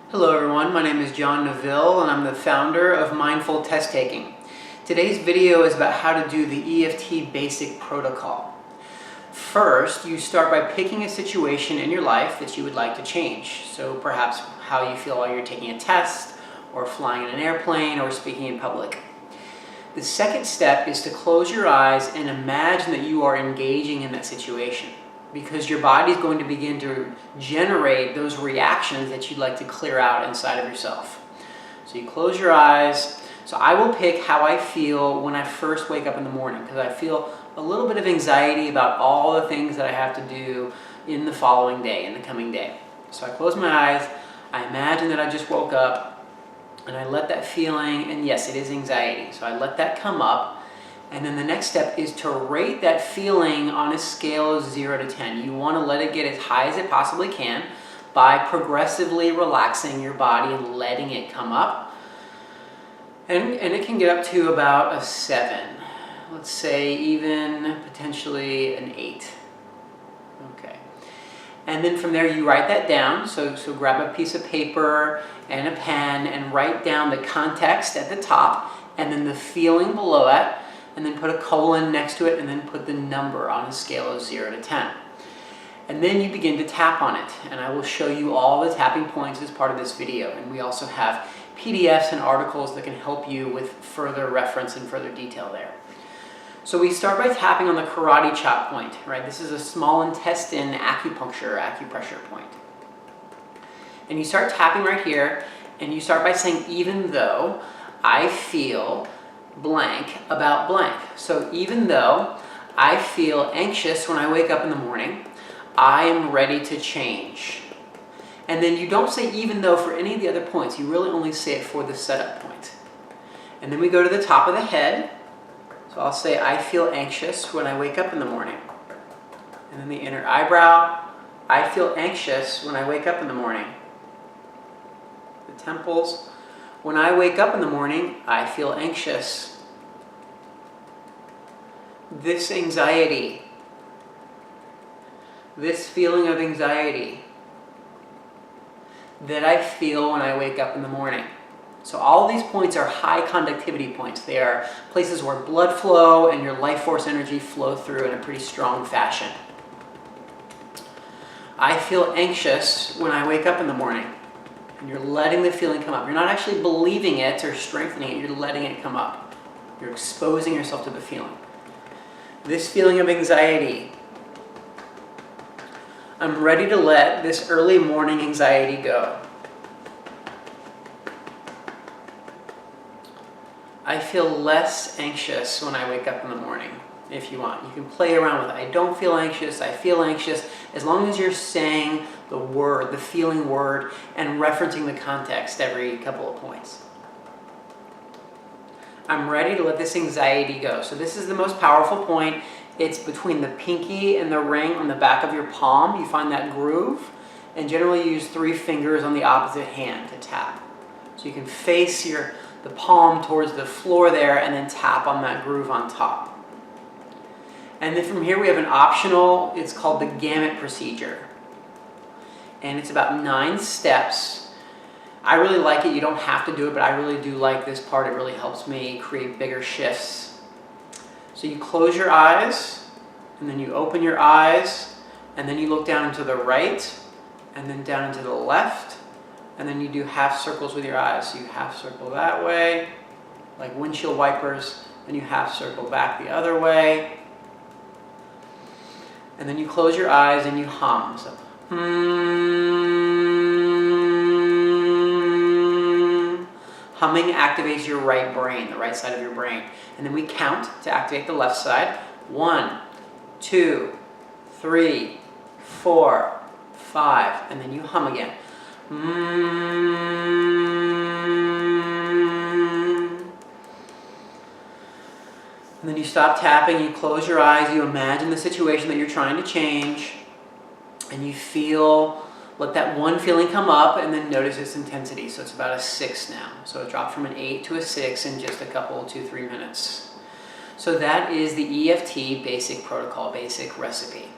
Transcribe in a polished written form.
Hello everyone, my name is John Neville and I'm the founder of Mindful Test Taking. Today's video is about how to do the EFT basic protocol. First, you start by picking a situation in your life that you would like to change. So perhaps how you feel while you're taking a test, or flying in an airplane, or speaking in public. The second step is to close your eyes and imagine that you are engaging in that situation, because your body is going to begin to generate those reactions that you'd like to clear out inside of yourself. So you close your eyes. So I will pick how I feel when I first wake up in the morning, because I feel a little bit of anxiety about all the things that I have to do in the following day, in the coming day. So I close my eyes, I imagine that I just woke up, and I let that feeling, and yes, it is anxiety, so I let that come up. And then the next step is to rate that feeling on a scale of 0 to 10. You want to let it get as high as it possibly can by progressively relaxing your body and letting it come up. And it can get up to about a 7. Let's say even potentially an 8. Okay. And then from there you write that down. So grab a piece of paper and a pen and write down the context at the top and then the feeling below it. And then put a colon next to it, and then put the number on a scale of 0 to 10. And then you begin to tap on it, and I will show you all the tapping points as part of this video. And we also have PDFs and articles that can help you with further reference and further detail there. So we start by tapping on the karate chop point, right? This is a small intestine acupressure point. And you start tapping right here, and you start by saying, even though I feel blank about blank. So even though I feel anxious when I wake up in the morning, I am ready to change. And then you don't say even though for any of the other points, you really only say it for the setup point. And then we go to the top of the head. So I'll say I feel anxious when I wake up in the morning. And then the inner eyebrow, I feel anxious when I wake up in the morning. The temples, when I wake up in the morning, I feel anxious. This anxiety, this feeling of anxiety that I feel when I wake up in the morning. So all of these points are high conductivity points. They are places where blood flow and your life force energy flow through in a pretty strong fashion. I feel anxious when I wake up in the morning. And you're letting the feeling come up. You're not actually believing it or strengthening it. You're letting it come up. You're exposing yourself to the feeling. This feeling of anxiety. I'm ready to let this early morning anxiety go. I feel less anxious when I wake up in the morning. If you want, you can play around with it. I don't feel anxious, I feel anxious, as long as you're saying the word, the feeling word, and referencing the context every couple of points. I'm ready to let this anxiety go. So this is the most powerful point. It's between the pinky and the ring on the back of your palm. You find that groove, and generally you use 3 fingers on the opposite hand to tap. So you can face the palm towards the floor there and then tap on that groove on top. And then from here we have an optional, it's called the gamut procedure. And it's about 9 steps. I really like it. You don't have to do it, but I really do like this part. It really helps me create bigger shifts. So you close your eyes, and then you open your eyes, and then you look down into the right, and then down into the left, and then you do half circles with your eyes. So you half circle that way, like windshield wipers, then you half circle back the other way. And then you close your eyes and you hum. So, Humming activates your right brain, the right side of your brain. And then we count to activate the left side. 1, 2, 3, 4, 5. And then you hum again. And then you stop tapping, you close your eyes, you imagine the situation that you're trying to change, and you let that one feeling come up, and then notice its intensity. So it's about a 6 now. So it dropped from an 8 to a 6 in just a couple, 2-3 minutes. So that is the EFT basic protocol, basic recipe.